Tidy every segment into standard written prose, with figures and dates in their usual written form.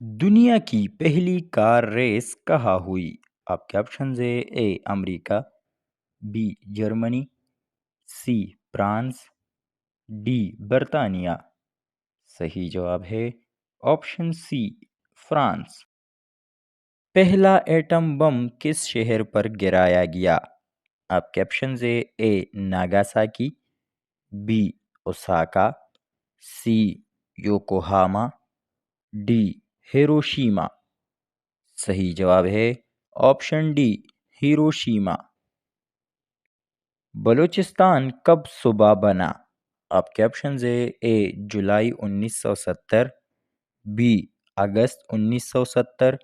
دنیا کی پہلی کار ریس کہاں ہوئی؟ آپ کے آپشنز ہے: اے امریکہ، B Germany, C France, D برطانیہ۔ صحیح جواب ہے آپشن سی فرانس۔ پہلا ایٹم بم کس شہر پر گرایا گیا؟ آپ کے آپشنز ہے: A Nagasaki, B Osaka, C Yokohama, D Hiroshima. صحیح جواب ہے آپشن ڈی ہیروشیما۔ بلوچستان کب صوبہ بنا؟ آپ کے آپشنز ہے: اے جولائی 1970، بی اگست 1970،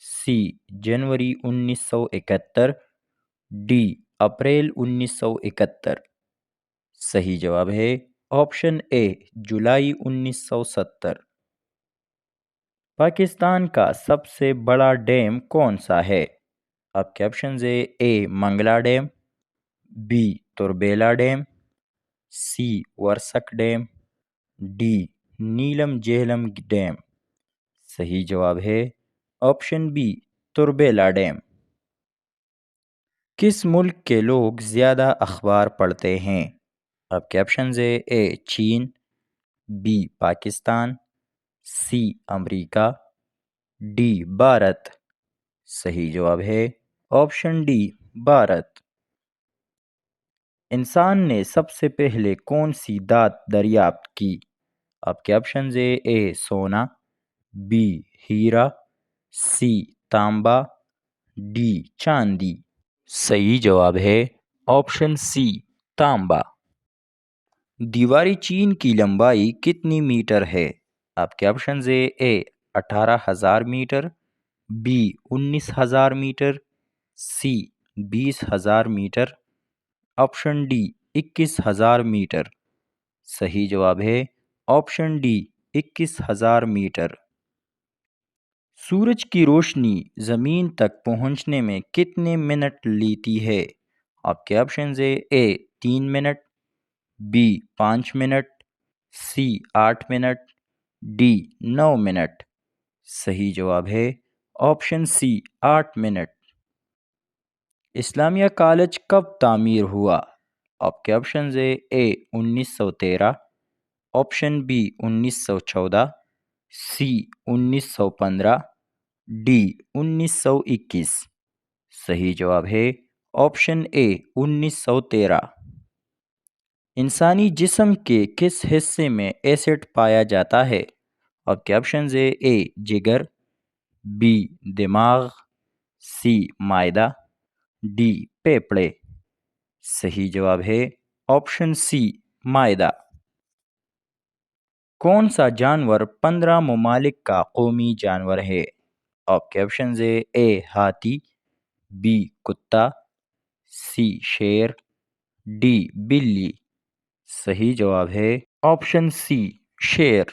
سی جنوری 1971، ڈی اپریل 1971۔ صحیح جواب ہے آپشن اے جولائی 1970۔ پاکستان کا سب سے بڑا ڈیم کون سا ہے؟ آپ کے آپشنز ہے: A Mangla dam, B Tarbela dam, C Warsak dam, D Neelum Jhelum dam. صحیح جواب ہے آپشن بی تربیلا ڈیم۔ کس ملک کے لوگ زیادہ اخبار پڑھتے ہیں؟ آپ کے آپشنز ہے: اے چین، بی پاکستان، سی امریکہ، ڈی بھارت۔ صحیح جواب ہے آپشن ڈی بھارت۔ انسان نے سب سے پہلے کون سی دھات دریافت کی؟ آپ کے آپشنز ہے: اے سونا، بی ہیرا، سی تانبا، ڈی چاندی۔ صحیح جواب ہے آپشن سی تانبا۔ دیواری چین کی لمبائی کتنی میٹر ہے؟ آپ کے آپشنز ہے: A 18,000 metre, B 19,000 metre, C 20,000 metre, option D 21,000 metre. صحیح جواب ہے آپشن ڈی 21,000 میٹر۔ سورج کی روشنی زمین تک پہنچنے میں کتنے منٹ لیتی ہے؟ آپ کے آپشنز ہے: A 3 minute, B 5 minute, C 8 minute, D 9 minute. صحیح جواب ہے option C 8 minute. Islamia college کب تعمیر ہوا؟ آپ کے آپشنز ہے: A 1913، option B 1914، C 1915، D 1921۔ صحیح جواب ہے آپشن اے 1913۔ انسانی جسم کے کس حصے میں ایسڈ پایا جاتا ہے؟ آپ کے آپشنز ہے: اے جگر، بی دماغ، سی معدہ، ڈی پھیپھڑے۔ صحیح جواب ہے آپشن سی معدہ۔ کون سا جانور 15 ممالک کا قومی جانور ہے؟ آپ کے آپشنز ہے: اے ہاتھی، بی کتا، سی شیر، ڈی بلی۔ صحیح جواب ہے آپشن سی شیر۔